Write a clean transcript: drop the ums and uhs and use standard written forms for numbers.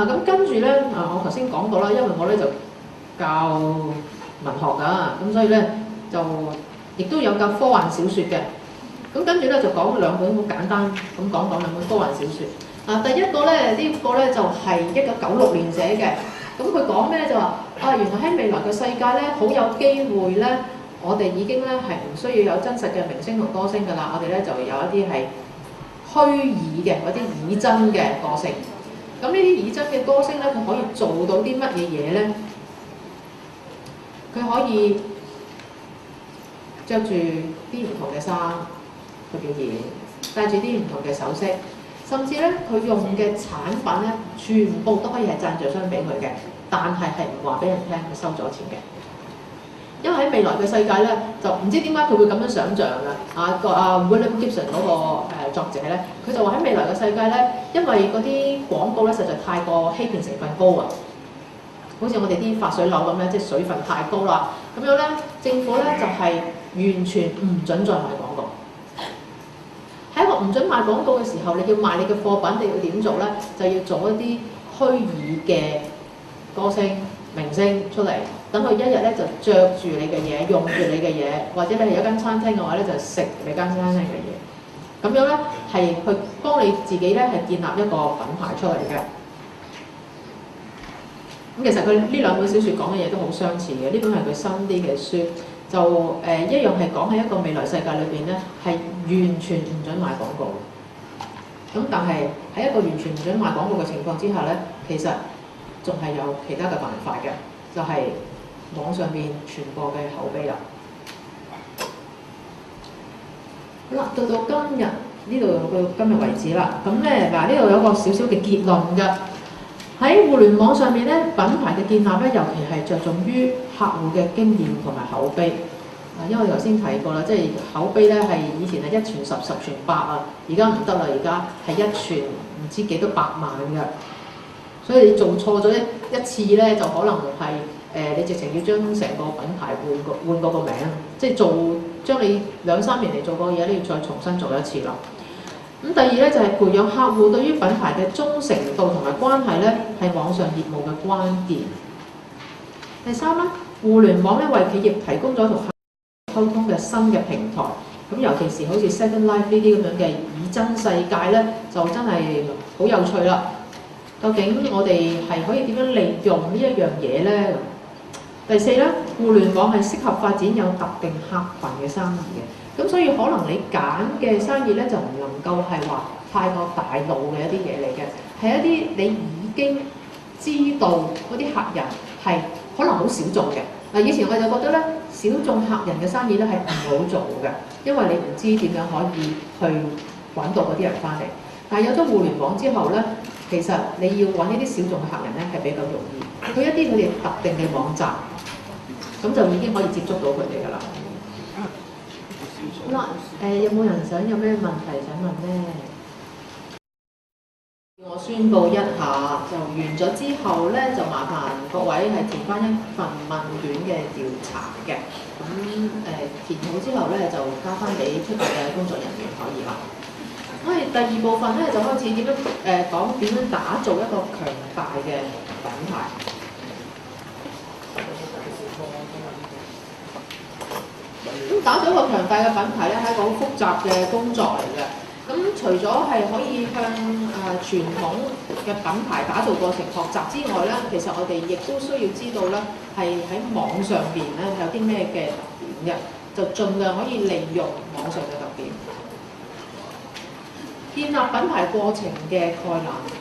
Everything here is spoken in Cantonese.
咁跟住咧我頭先講過啦，因為我咧就教文學㗎，咁所以咧就亦都有教科幻小説嘅。咁跟住咧就講兩本好簡單咁講兩本科幻小説。第一個咧就係1996年寫嘅。咁佢講咩就話原來喺未來嘅世界咧，好有機會咧，我哋已經咧係唔需要有真實嘅明星同歌星㗎啦，我哋咧就有一啲係虛擬嘅嗰啲擬真嘅歌星。咁呢啲擬真嘅歌星咧，佢可以做到啲乜嘢嘢咧？佢可以着住啲唔同嘅衫去表演，戴住啲唔同嘅首飾，甚至咧佢用嘅產品咧，全部都可以係贊助商俾佢嘅，但係唔話俾人聽，佢收咗錢嘅。因為喺未來嘅世界咧，就唔知點解佢會咁樣想像啦。William Gibson 嗰個作者咧，佢就話喺未來嘅世界咧，因為嗰啲廣告咧實在太過欺騙成分高啊，好似我哋啲發水樓咁咧，即係水分太高啦。咁樣咧，政府咧就係完全唔準再賣廣告。喺一個唔準賣廣告嘅時候，你要賣你嘅貨品，你要點做咧？就要做一啲虛擬嘅歌星、明星出嚟，等佢一日咧就着住你嘅嘢，用住你嘅嘢，或者你係有間餐廳嘅話咧，就食你間餐廳嘅嘢。咁樣咧係去幫你自己咧係建立一個品牌出嚟嘅。咁其實佢呢兩本小説講嘅嘢都好相似嘅，呢本係佢新啲嘅書，就一樣係講喺一個未來世界裏邊咧係完全唔準賣廣告。咁但係喺一個完全唔準賣廣告嘅情況之下咧，其實仲係有其他嘅辦法嘅，就係網上邊傳播嘅口碑啦。好啦，到今日呢度到今日為止啦。咁咧呢度有個少少嘅結論㗎。喺互聯網上面咧，品牌嘅建立咧，尤其係着重於客戶嘅經驗同埋口碑。因為我頭先提過啦，即係口碑咧係以前係一傳十，十傳百啊，而家唔得啦，而家係一傳唔知幾多百萬㗎。所以你做錯咗一次咧，就可能係你直情要將成個品牌換嗰個名，即係將你2-3年嚟做過嘅嘢，你要再重新做一次啦。咁第二咧就係培養客戶對於品牌嘅忠誠度同埋關係咧，係網上業務嘅關鍵。第三咧，互聯網咧為企業提供咗同客戶溝通嘅新嘅平台。咁尤其是好似 Second Life 呢啲咁樣嘅擬真世界咧，就真係好有趣啦。究竟我哋係可以點樣利用呢一樣嘢咧？第四咧，互聯網係適合發展有特定客群嘅生意嘅。咁所以可能你揀嘅生意咧就唔能夠係話太過大路嘅一啲嘢嚟嘅，係一啲你已經知道嗰啲客人係可能好小眾嘅。以前我就覺得咧，小眾客人嘅生意咧係唔好做嘅，因為你唔知點樣可以去揾到嗰啲人翻嚟。但係有咗互聯網之後咧，其實你要揾呢啲小眾嘅客人咧係比較容易，去一啲佢哋特定嘅網站，咁就已經可以接觸到佢哋㗎啦。好啦，有冇人有咩問題想問呢？我宣佈一下，就完咗之後咧，就麻煩各位係填翻一份問卷嘅調查嘅。咁填好之後咧，就交翻俾出邊嘅工作人員可以啦。我哋第二部分咧就開始點樣講點樣打造一個強大嘅品牌。咁打造一個強大嘅品牌咧，係一個好複雜嘅工作嚟嘅。咁除咗係可以向傳統嘅品牌打造過程學習之外咧，其實我哋亦都需要知道咧，係喺網上邊咧有啲咩嘅特點嘅，就盡量可以利用網上嘅特點，建立品牌過程嘅概覽。